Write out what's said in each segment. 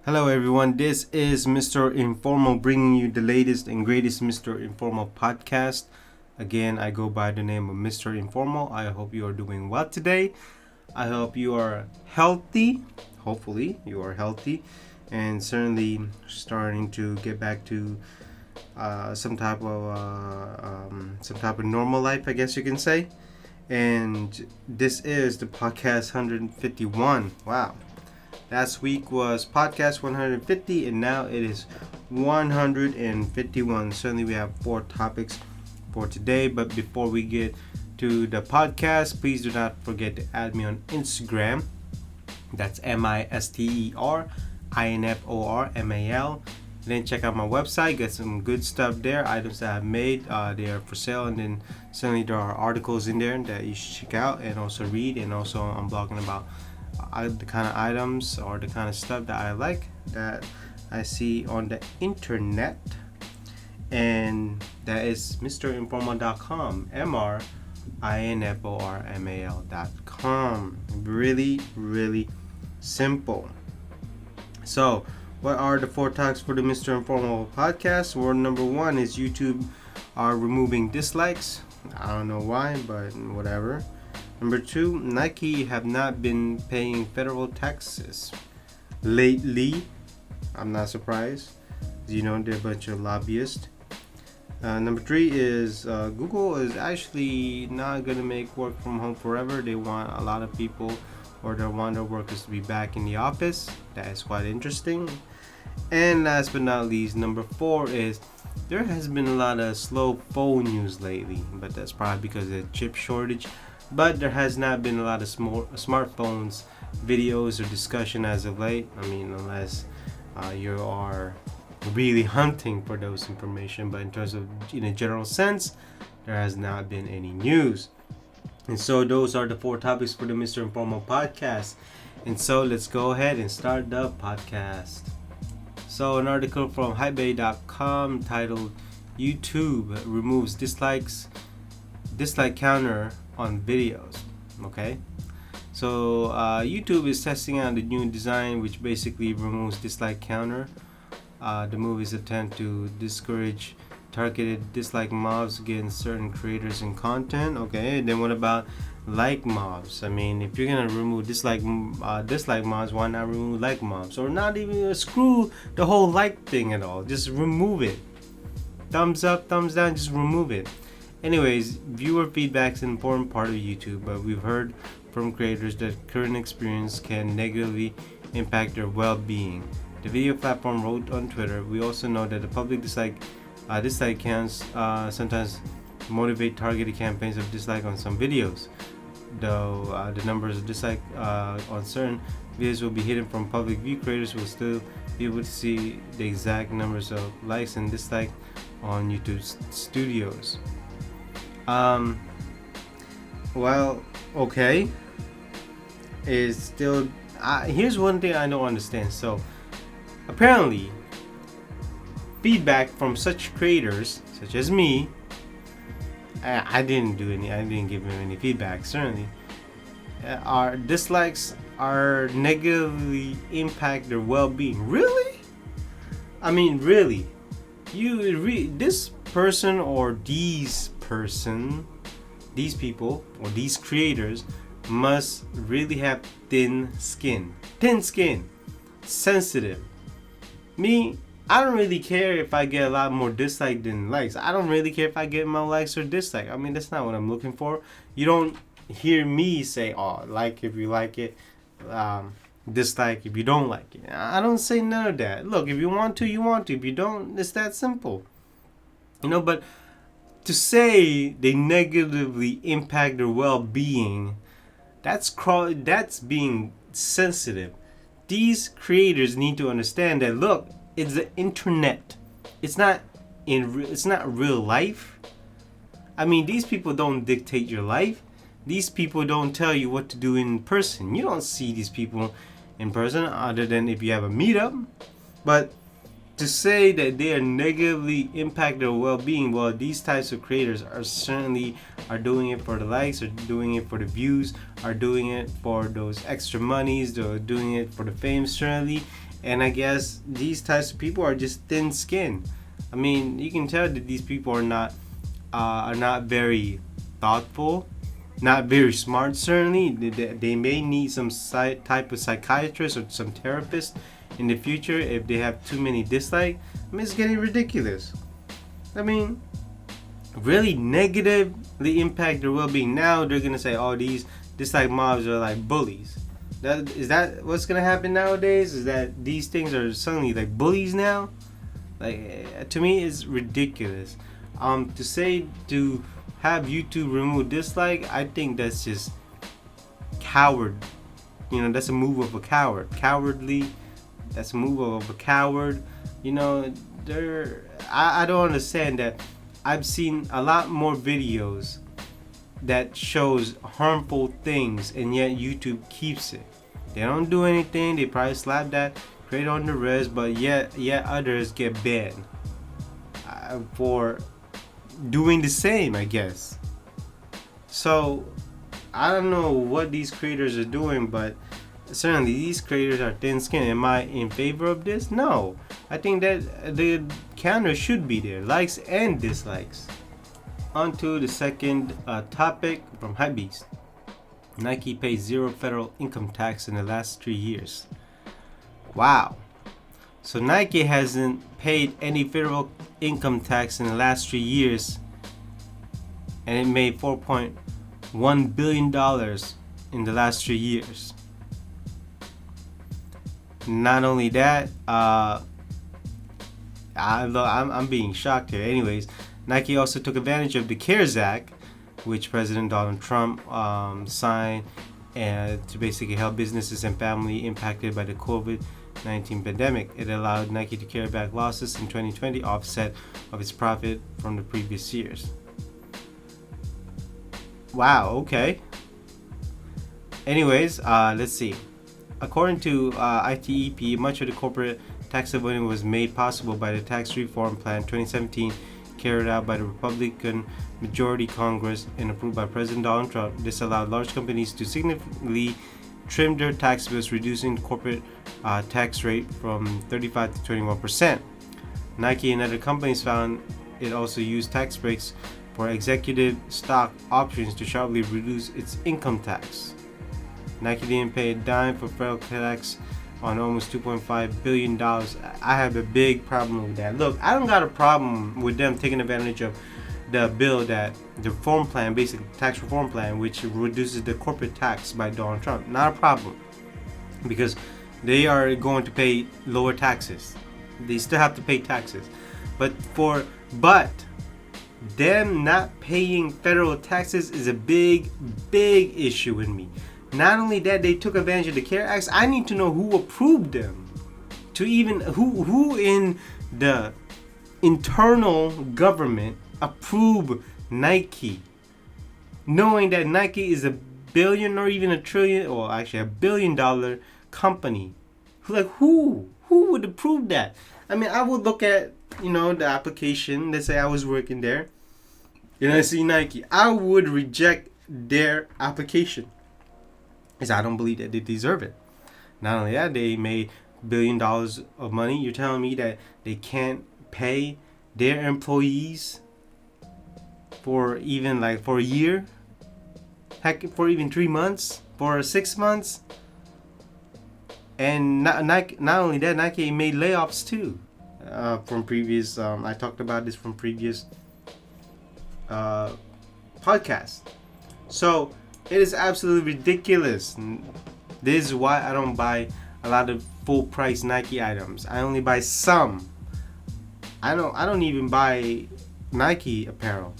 Hello everyone, this is Mr. Informal bringing you the latest and greatest Mr. Informal podcast. Again, I go by the name of Mr. Informal. I hope you are doing well today. I hope you are healthy. Hopefully, you are healthy and certainly starting to get back to some type of normal life, I guess you can say. And this is the podcast 151. Wow. Last week was podcast 150 and now it is 151. Certainly we have 4 topics for today, but before we get to the podcast, please do not forget to add me on Instagram. That's MisterInformal. Then check out my website, get some good stuff there, items that I've made. They are for sale, and then certainly there are articles in there that you should check out and also read. And also I'm blogging about the kind of items or the kind of stuff that I like that I see on the internet, and that is mrinformal.com, mrinformal.com. Really simple. So what are the 4 topics for the Mr. Informal podcast? Word number 1 is YouTube are removing dislikes. I don't know why, but whatever. Number 2, Nike have not been paying federal taxes lately. I'm not surprised. They're a bunch of lobbyists. Number 3 is Google is actually not going to make work from home forever. They want a lot of people, or they want their workers to be back in the office. That is quite interesting. And last but not least, number 4 is there has been a lot of slow phone news lately, but that's probably because of the chip shortage. But there has not been a lot of smartphones videos or discussion as of late. I mean, unless you are really hunting for those information. But in terms of, in a general sense, there has not been any news. And so those are the 4 topics for the Mr. Informal podcast. And so let's go ahead and start the podcast. So an article from hypebae.com titled YouTube removes dislike counter on videos. Okay, so YouTube is testing out the new design which basically removes dislike counter. The move is attempt to discourage targeted dislike mobs against certain creators and content. Okay, then what about like mobs? I mean, if you're gonna remove dislike mobs, why not remove like mobs? Or not even screw the whole like thing at all, just remove it. Thumbs up, thumbs down, just remove it. Anyways, viewer feedback is an important part of YouTube, but we've heard from creators that current experience can negatively impact their well-being. The video platform wrote on Twitter, "We also know that the public dislike counts sometimes motivate targeted campaigns of dislike on some videos. Though the numbers of dislike on certain videos will be hidden from public view, creators will still be able to see the exact numbers of likes and dislikes on YouTube Studios." Well, okay. It's still here's one thing I don't understand. So apparently feedback from such creators such as me, I didn't give them any feedback, certainly. Our dislikes are negatively impact their well-being. Really? I mean, really? This person or these people or these creators must really have thin skin, sensitive. Me, I don't really care if I get a lot more dislike than likes. I don't really care if I get more likes or dislike. I mean, that's not what I'm looking for. You don't hear me say, "Oh, like if you like it, dislike if you don't like it." I don't say none of that. Look, if you want to, you want to. If you don't, it's that simple. But to say they negatively impact their well-being, that's being sensitive. These creators need to understand that, look, it's the internet. It's not real life. I mean, these people don't dictate your life. These people don't tell you what to do in person. You don't see these people in person other than if you have a meetup. But to say that they are negatively impact their well-being, well, these types of creators are doing it for the likes, are doing it for the views, are doing it for those extra monies, they're doing it for the fame, certainly. And I guess these types of people are just thin-skinned. I mean, you can tell that these people are not very thoughtful, not very smart. Certainly, they may need some type of psychiatrist or some therapist in the future if they have too many dislikes. I mean, it's getting ridiculous. I mean, really negatively impact their well-being. Now they're gonna say, "Oh, these dislike mobs are like bullies." Is that what's gonna happen nowadays? Is that these things are suddenly like bullies now? Like, to me, it's ridiculous. To have YouTube remove dislike, I think that's just coward. You know, that's a move of a coward. Cowardly. That's a move of a coward. You know, I don't understand that. I've seen a lot more videos that shows harmful things, and yet YouTube keeps it. They don't do anything. They probably slap that creator on the wrist, but yet others get banned for doing the same, I guess. So I don't know what these creators are doing, but certainly these creators are thin-skinned. Am I in favor of this? No. I think that the counter should be there, likes and dislikes. On to the second topic from Hypebeast. Nike paid 0 federal income tax in the last 3 years. Wow. So Nike hasn't paid any federal income tax in the last 3 years, and it made $4.1 billion in the last 3 years. Not only that, I'm being shocked here. Anyways, Nike also took advantage of the CARES Act, which President Donald Trump signed, and to basically help businesses and families impacted by the COVID-19 pandemic. It allowed Nike to carry back losses in 2020, offset of its profit from the previous years. Wow, okay. Anyways, let's see. According to ITEP, much of the corporate tax avoidance was made possible by the Tax Reform Plan 2017 carried out by the Republican majority Congress and approved by President Donald Trump. This allowed large companies to significantly trim their tax bills, reducing the corporate tax rate from 35 to 21%. Nike and other companies found it also used tax breaks for executive stock options to sharply reduce its income tax. Nike didn't pay a dime for federal tax on almost $2.5 billion. I have a big problem with that. Look, I don't got a problem with them taking advantage of the bill that the reform plan, basically tax reform plan, which reduces the corporate tax by Donald Trump. Not a problem, because they are going to pay lower taxes. They still have to pay taxes, but them not paying federal taxes is a big issue with me. Not only that, they took advantage of the CARES Act. I need to know who approved them. To even who in the internal government approved Nike, knowing that Nike is a billion or even a trillion, or actually $1 billion company. Like who would approve that? I mean, I would look at the application. Let's say I was working there, and I see Nike. I would reject their application, because I don't believe that they deserve it. Not only that, they made $1 billion of money. You're telling me that they can't pay their employees for even for a year? Heck, for even 3 months? For 6 months? And not only that, Nike made layoffs too. From previous, I talked about this from previous podcasts. So it is absolutely ridiculous. This is why I don't buy a lot of full price Nike items. I only buy some. I don't even buy Nike apparel.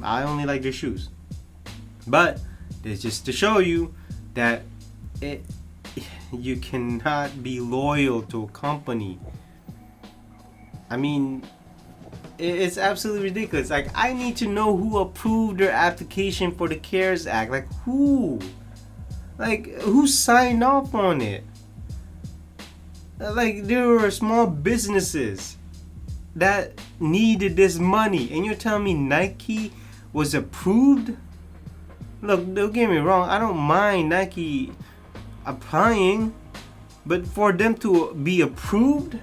I only like their shoes. But it's just to show you that you cannot be loyal to a company. I mean, it's absolutely ridiculous. Like, I need to know who approved their application for the CARES Act. Like, who? Like, who signed off on it? Like, there were small businesses that needed this money, and you're telling me Nike was approved? Look, don't get me wrong. I don't mind Nike applying. But for them to be approved,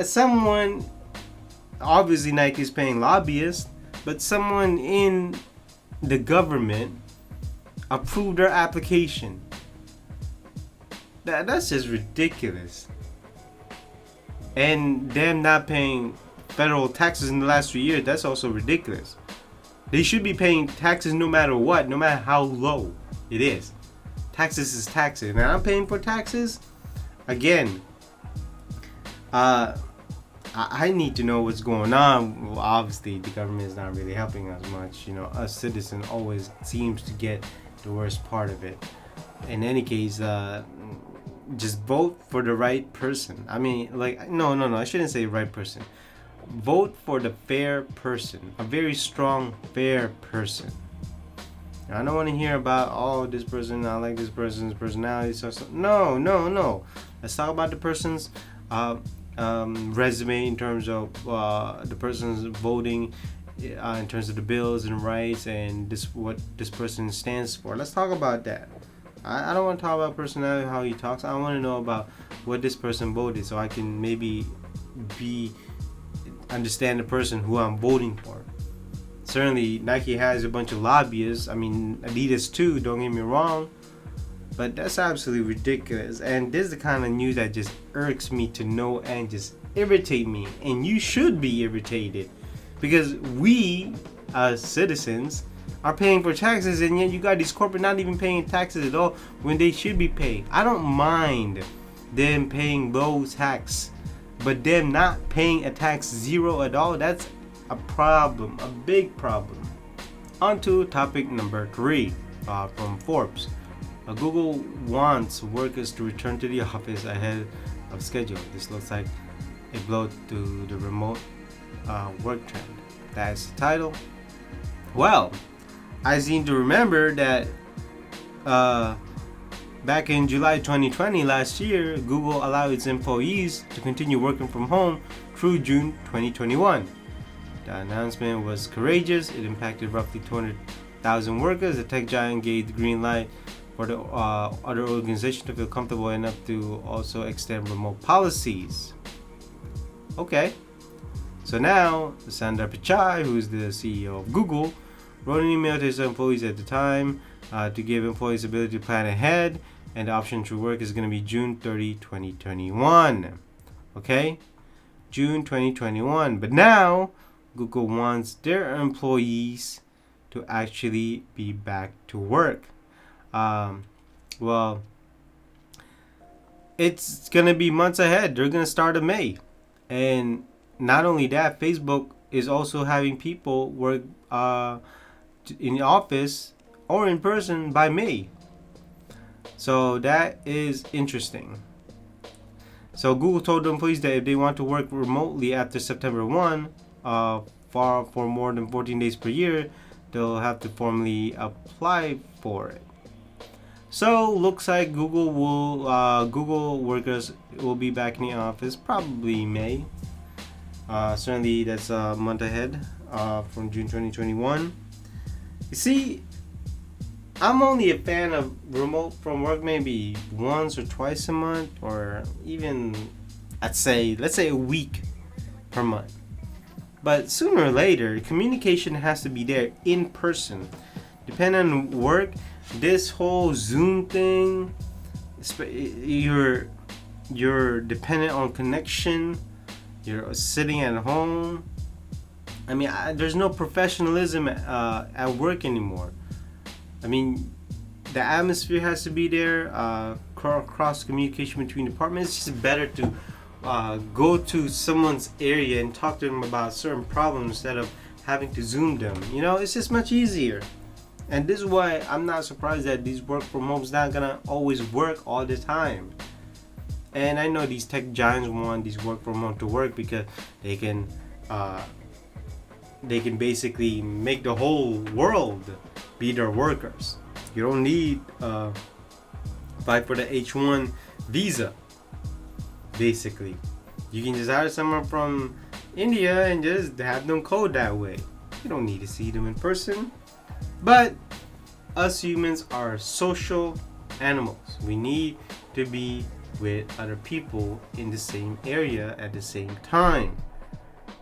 someone, obviously Nike's paying lobbyists, but someone in the government approved their application. That's just ridiculous. And them not paying federal taxes in the last 3 years, that's also ridiculous. They should be paying taxes no matter what, no matter how low it is. Taxes is taxes. And I'm paying for taxes. Again, I need to know what's going on. Well, obviously, the government is not really helping us much. You know, us citizens always seems to get the worst part of it. In any case, just vote for the right person. I mean, like, no, I shouldn't say right person. Vote for the fair person, a very strong, fair person. I don't want to hear about, oh, this person, I like this person's personality. So. No. Let's talk about the person's resume in terms of the person's voting, in terms of the bills and rights, and what this person stands for. Let's talk about that. I don't want to talk about personality, how he talks. I want to know about what this person voted, so I can maybe understand the person who I'm voting for. Certainly, Nike has a bunch of lobbyists. I mean, Adidas too, don't get me wrong. But that's absolutely ridiculous. And this is the kind of news that just irks me to know and just irritate me. And you should be irritated. Because we, as citizens, are paying for taxes, and yet you got these corporate not even paying taxes at all when they should be paying. I don't mind them paying low tax, but them not paying a tax zero at all, that's a problem, a big problem. On to topic number 3 from Forbes. Google wants workers to return to the office ahead of schedule. This looks like a blow to the remote work trend. That's the title. Well, I seem to remember that back in July 2020, last year, Google allowed its employees to continue working from home through June 2021. The announcement was courageous. It impacted roughly 200,000 workers. The tech giant gave the green light for the other organizations to feel comfortable enough to also extend remote policies. Okay, so now Sundar Pichai, who's the CEO of Google, wrote an email to his employees at the time to give employees the ability to plan ahead, and the option to work is going to be June 30, 2021. Okay, June 2021. But now Google wants their employees to actually be back to work. Well, it's going to be months ahead. They're going to start in May. And not only that, Facebook is also having people work in the office or in person by May. So that is interesting. So Google told the employees that if they want to work remotely after September 1 for more than 14 days per year, they'll have to formally apply for it. So looks like Google workers will be back in the office probably May. Certainly that's a month ahead from June 2021. You see, I'm only a fan of remote from work maybe once or twice a month, or even let's say a week per month. But sooner or later, communication has to be there in person. Depending on work, this whole Zoom thing, you're dependent on connection. You're sitting at home. I mean, there's no professionalism at work anymore. I mean, the atmosphere has to be there. Cross communication between departments. It's just better to go to someone's area and talk to them about certain problems instead of having to Zoom them. You know, it's just much easier. And this is why I'm not surprised that these work from home's not gonna always work all the time. And I know these tech giants want these work from home to work because they can basically make the whole world be their workers. You don't need apply for the H1 visa. Basically, you can just hire someone from India and just have them code that way. You don't need to see them in person. But us humans are social animals. We need to be with other people in the same area at the same time.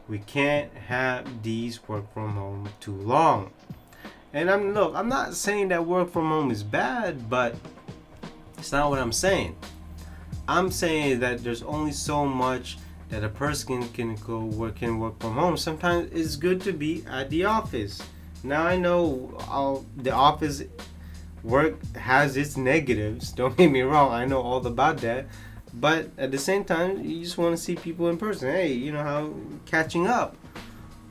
We can't have these work from home too long. And I'm not saying that work from home is bad, but it's not what I'm saying. I'm saying that there's only so much that a person can work from home. Sometimes it's good to be at the office. Now I know the office work has its negatives. Don't get me wrong. I know all about that. But at the same time, you just want to see people in person. Hey, how catching up.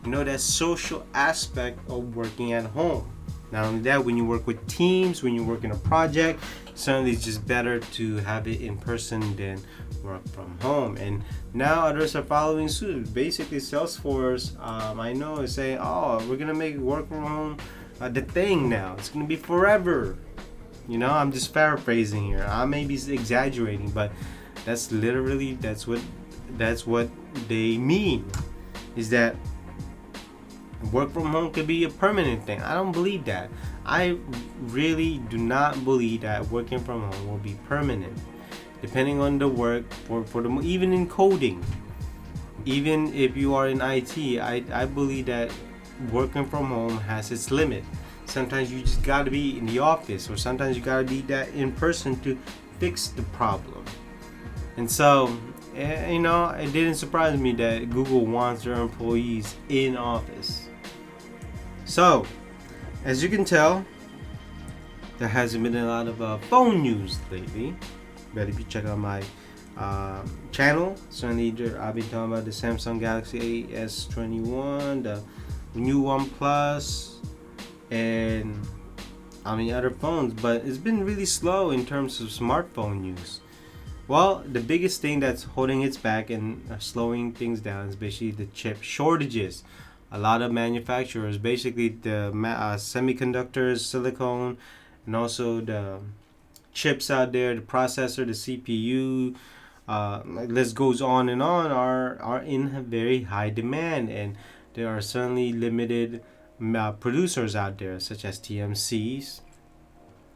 That social aspect of working at home. Not only that, when you work with teams, when you work in a project, certainly it's just better to have it in person than work from home. And now others are following suit. Basically, Salesforce, I know, is saying, we're going to make work from home the thing now. It's going to be forever. I'm just paraphrasing here. I may be exaggerating, but that's what they mean, is that work from home could be a permanent thing. I don't believe that. I really do not believe that working from home will be permanent. Depending on the work, even in coding, even if you are in IT, I believe that working from home has its limit. Sometimes you just got to be in the office, or sometimes you got to be that in person to fix the problem. And so, it didn't surprise me that Google wants their employees in office. So, as you can tell, there hasn't been a lot of phone news lately. Better be checking out my channel. Certainly, I've been talking about the Samsung Galaxy S21, the new OnePlus, and other phones. But it's been really slow in terms of smartphone news. Well, the biggest thing that's holding it back and slowing things down is basically the chip shortages. A lot of manufacturers, basically the semiconductors, silicone, and also the chips out there, the processor, the CPU, list goes on and on, are in very high demand, and there are certainly limited producers out there, such as TMCs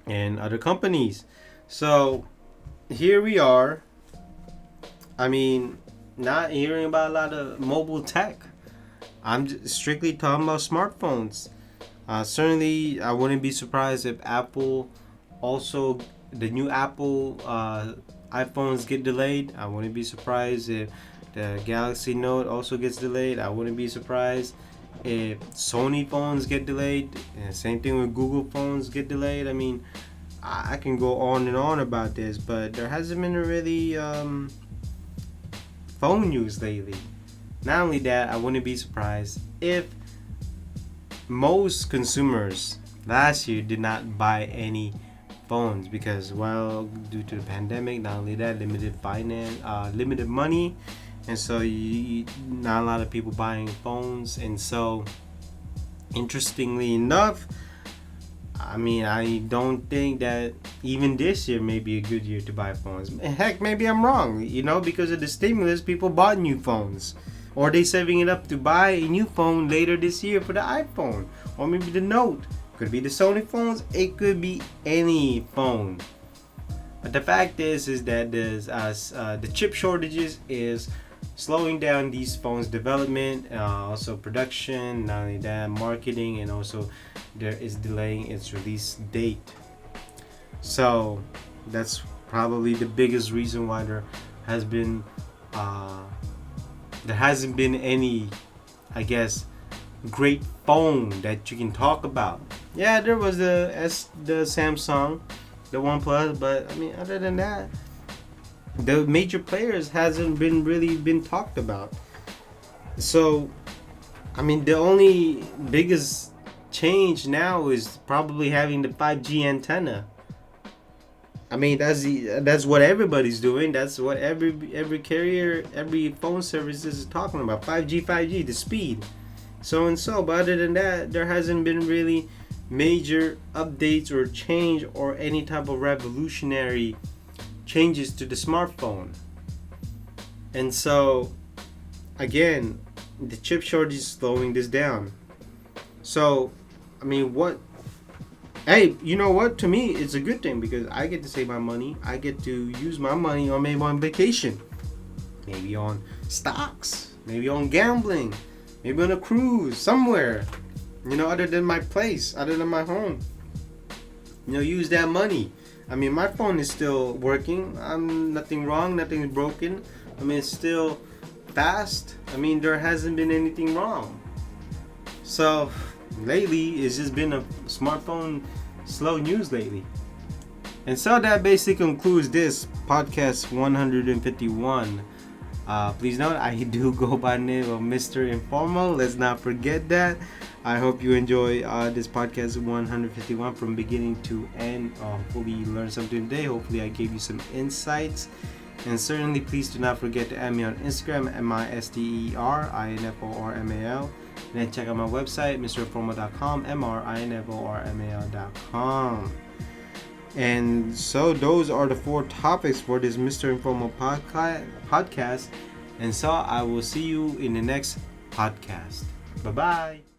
and other companies. So here we are. Not hearing about a lot of mobile tech. I'm just strictly talking about smartphones. Certainly, I wouldn't be surprised if Apple also, the new Apple iPhones get delayed. I wouldn't be surprised if the Galaxy Note also gets delayed. I wouldn't be surprised if Sony phones get delayed. And same thing with Google phones get delayed. I can go on and on about this, but there hasn't been really phone news lately. Not only that, I wouldn't be surprised if most consumers last year did not buy any phones because, due to the pandemic, not only that, limited money, and so not a lot of people buying phones. And so, interestingly enough, I don't think that even this year may be a good year to buy phones. Heck, maybe I'm wrong. Because of the stimulus, people bought new phones. Or they saving it up to buy a new phone later this year for the iPhone. Or maybe the Note. Could be the Sony phones. It could be any phone. But the fact is that the chip shortages is slowing down these phones' development, also production, not only that, marketing, and also there is delaying its release date. So that's probably the biggest reason why there hasn't been any, great phone that you can talk about. Yeah, there was the Samsung, the OnePlus, but other than that, the major players hasn't been talked about. So, the only biggest change now is probably having the 5G antenna. That's what everybody's doing. That's what every carrier, every phone service is talking about. 5G, the speed. But other than that, there hasn't been really major updates or change or any type of revolutionary changes to the smartphone. And so, again, the chip shortage is slowing this down. So, what Hey, you know what? To me, it's a good thing because I get to save my money. I get to use my money on maybe on vacation, maybe on stocks, maybe on gambling, maybe on a cruise somewhere. Other than my place, other than my home. Use that money. I mean, my phone is still working. Nothing wrong, nothing is broken. I mean, it's still fast. I mean, there hasn't been anything wrong. So, lately, it's just been a smartphone slow news lately. And so that basically concludes this podcast 151. Please note, I do go by the name of Mr. Informal. Let's not forget that. I hope you enjoy this podcast 151 from beginning to end. Hopefully you learned something today. Hopefully I gave you some insights. And certainly please do not forget to add me on Instagram at MISTERINFORMAL. And then check out my website, mrinformal.com, MRINFORMAL.com. And so those are the 4 topics for this Mr. Informal podcast. And so I will see you in the next podcast. Bye-bye.